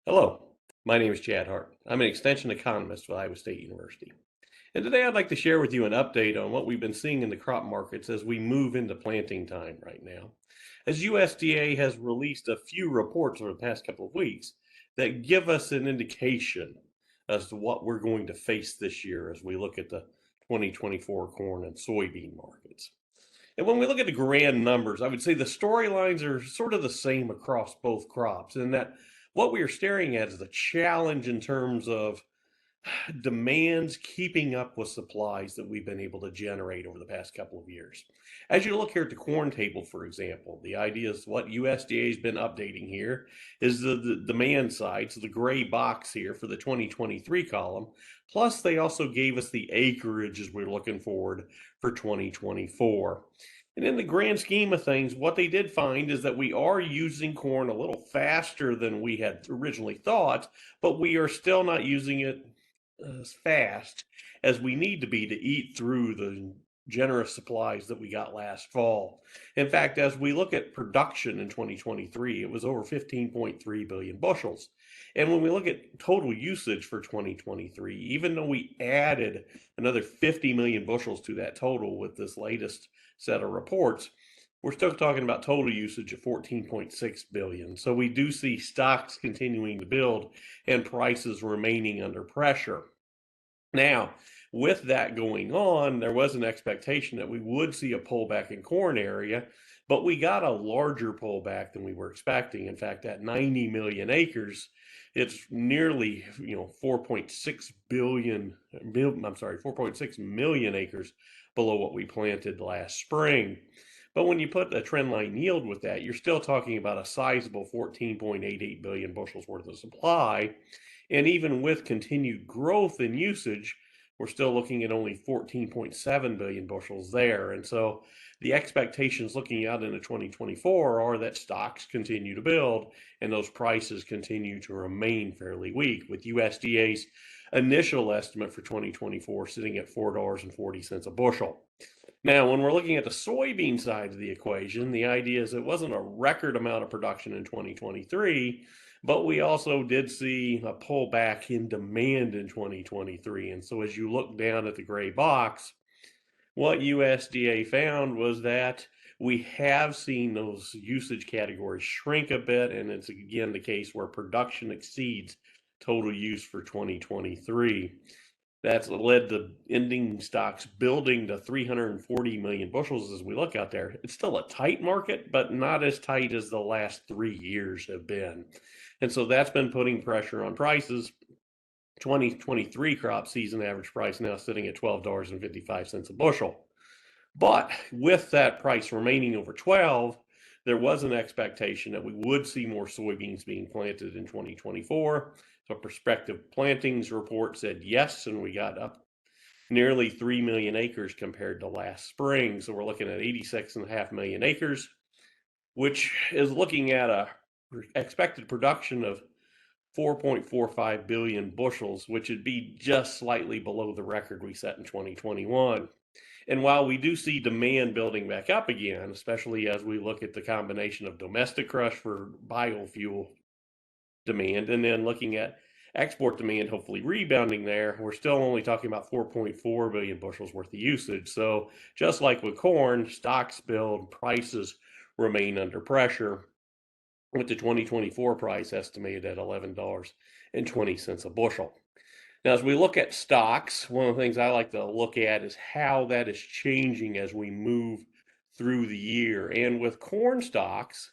Hello, my name is Chad Hart. I'm an extension economist with Iowa State University. And today I'd like to share with you an update on what we've been seeing in the crop markets as we move into planting time right now. As USDA has released a few reports over the past couple of weeks that give us an indication as to what we're going to face this year as we look at the 2024 corn and soybean markets. And when we look at the grand numbers, I would say the storylines are sort of the same across both crops, in that what we are staring at is the challenge in terms of demands keeping up with supplies that we've been able to generate over the past couple of years. As you look here at the corn table, for example, the idea is what USDA has been updating here is the demand side, so the gray box here for the 2023 column. Plus, they also gave us the acreage as we're looking forward for 2024. And in the grand scheme of things, what they did find is that we are using corn a little faster than we had originally thought, but we are still not using it as fast as we need to be to eat through the generous supplies that we got last fall. In fact, as we look at production in 2023, it was over 15.3 billion bushels. And when we look at total usage for 2023, even though we added another 50 million bushels to that total with this latest set of reports, we're still talking about total usage of 14.6 billion. So we do see stocks continuing to build and prices remaining under pressure. Now, with that going on, there was an expectation that we would see a pullback in corn area, but we got a larger pullback than we were expecting. In fact, at 90 million acres, it's nearly, 4.6 billion, I'm sorry, 4.6 million acres below what we planted last spring. But when you put a trend line yield with that, you're still talking about a sizable 14.88 billion bushels worth of supply. And even with continued growth in usage, we're still looking at only 14.7 billion bushels there. And so the expectations looking out into 2024 are that stocks continue to build and those prices continue to remain fairly weak, with USDA's initial estimate for 2024 sitting at $4.40 a bushel. Now, when we're looking at the soybean side of the equation, the idea is it wasn't a record amount of production in 2023, but we also did see a pullback in demand in 2023. And so as you look down at the gray box, what USDA found was that we have seen those usage categories shrink a bit, and it's again the case where production exceeds total use for 2023. That's led to ending stocks building to 340 million bushels as we look out there. It's still a tight market, but not as tight as the last 3 years have been. And so that's been putting pressure on prices. 2023 crop season average price now sitting at $12.55 a bushel. But with that price remaining over 12, there was an expectation that we would see more soybeans being planted in 2024. So prospective plantings report said yes, and we got up nearly 3 million acres compared to last spring. So we're looking at 86.5 million acres, which is looking at a expected production of 4.45 billion bushels, which would be just slightly below the record we set in 2021. And while we do see demand building back up again, especially as we look at the combination of domestic crush for biofuel demand and then looking at export demand hopefully rebounding there, we're still only talking about 4.4 billion bushels worth of usage. So just like with corn, stocks build, prices remain under pressure, with the 2024 price estimated at $11.20 a bushel. Now, as we look at stocks, one of the things I like to look at is how that is changing as we move through the year. And with corn stocks,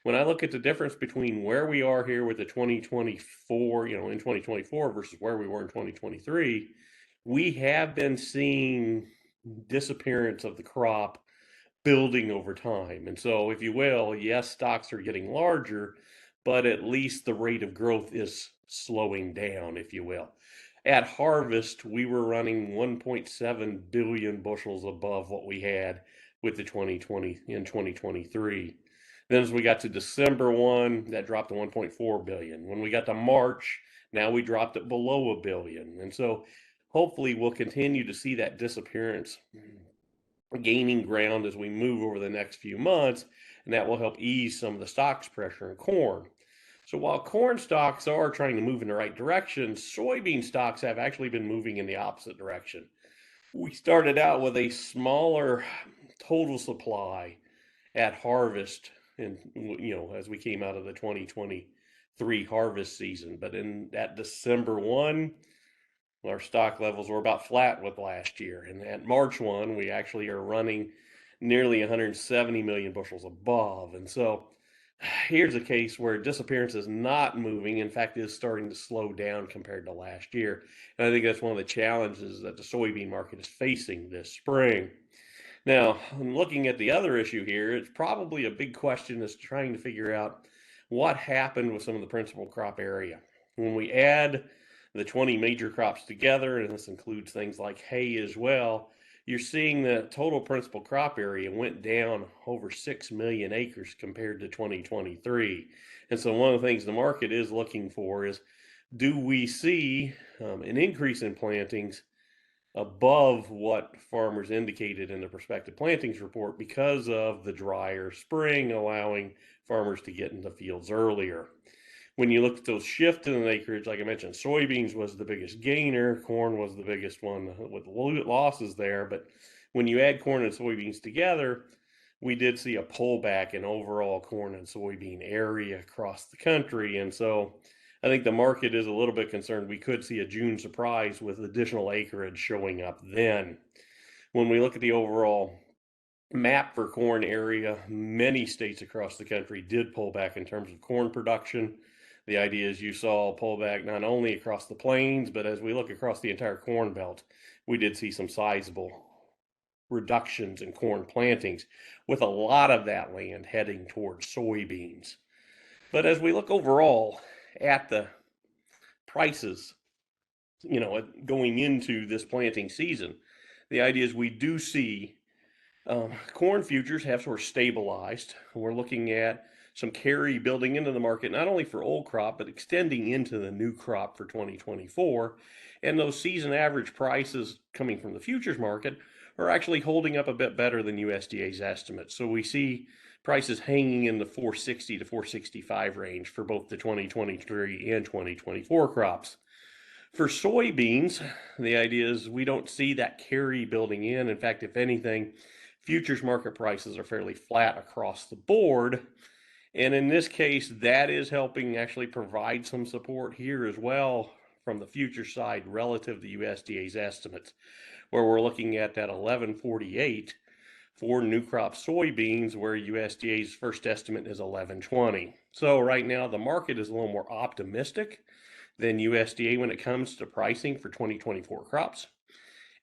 when I look at the difference between where we are here with the 2024, in 2024 versus where we were in 2023, we have been seeing disappearance of the crop building over time. And so, if you will, yes, stocks are getting larger, but at least the rate of growth is slowing down, if you will. At harvest, we were running 1.7 billion bushels above what we had with the 2020 in 2023. Then as we got to December 1, that dropped to 1.4 billion. When we got to March, now we dropped it below a billion. And so hopefully we'll continue to see that disappearance gaining ground as we move over the next few months, and that will help ease some of the stocks pressure in corn. So while corn stocks are trying to move in the right direction, soybean stocks have actually been moving in the opposite direction. We started out with a smaller total supply at harvest, and as we came out of the 2023 harvest season, but in that December 1, our stock levels were about flat with last year. And at March 1, we actually are running nearly 170 million bushels above. And so here's a case where disappearance is not moving. In fact, is starting to slow down compared to last year. And I think that's one of the challenges that the soybean market is facing this spring. Now, looking at the other issue here, it's probably a big question is trying to figure out what happened with some of the principal crop area. When we add the 20 major crops together, and this includes things like hay as well, you're seeing the total principal crop area went down over 6 million acres compared to 2023. And so one of the things the market is looking for is, do we see an increase in plantings above what farmers indicated in the prospective plantings report because of the drier spring, allowing farmers to get into fields earlier. When you look at those shift in acreage, like I mentioned, soybeans was the biggest gainer, corn was the biggest one with losses there. But when you add corn and soybeans together, we did see a pullback in overall corn and soybean area across the country. And so I think the market is a little bit concerned we could see a June surprise with additional acreage showing up then. When we look at the overall map for corn area, many states across the country did pull back in terms of corn production. The idea is you saw a pullback not only across the plains, but as we look across the entire corn belt, we did see some sizable reductions in corn plantings, with a lot of that land heading towards soybeans. But as we look overall at the prices, going into this planting season, the idea is we do see corn futures have sort of stabilized. We're looking at some carry building into the market, not only for old crop, but extending into the new crop for 2024. And those season average prices coming from the futures market are actually holding up a bit better than USDA's estimates. So we see prices hanging in the 460 to 465 range for both the 2023 and 2024 crops. For soybeans, the idea is we don't see that carry building in. In fact, if anything, futures market prices are fairly flat across the board. And in this case, that is helping actually provide some support here as well from the future side relative to USDA's estimates, where we're looking at that 1148 for new crop soybeans, where USDA's first estimate is 1120. So right now, the market is a little more optimistic than USDA when it comes to pricing for 2024 crops.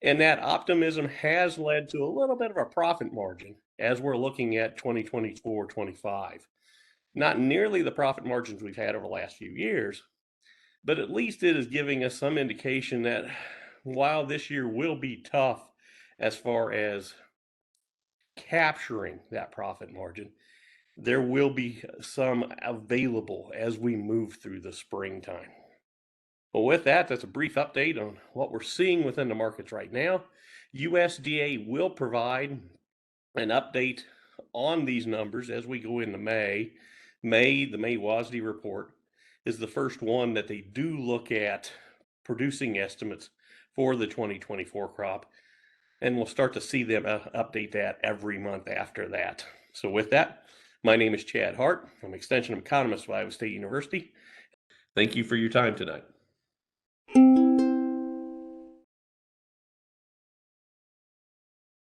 And that optimism has led to a little bit of a profit margin as we're looking at 2024-25. Not nearly the profit margins we've had over the last few years, but at least it is giving us some indication that while this year will be tough as far as capturing that profit margin, there will be some available as we move through the springtime. Well, with that, that's a brief update on what we're seeing within the markets right now. USDA will provide an update on these numbers as we go into May. The May WASDE report is the first one that they do look at producing estimates for the 2024 crop. And we'll start to see them update that every month after that. So with that, my name is Chad Hart. I'm Extension Economist at Iowa State University. Thank you for your time tonight.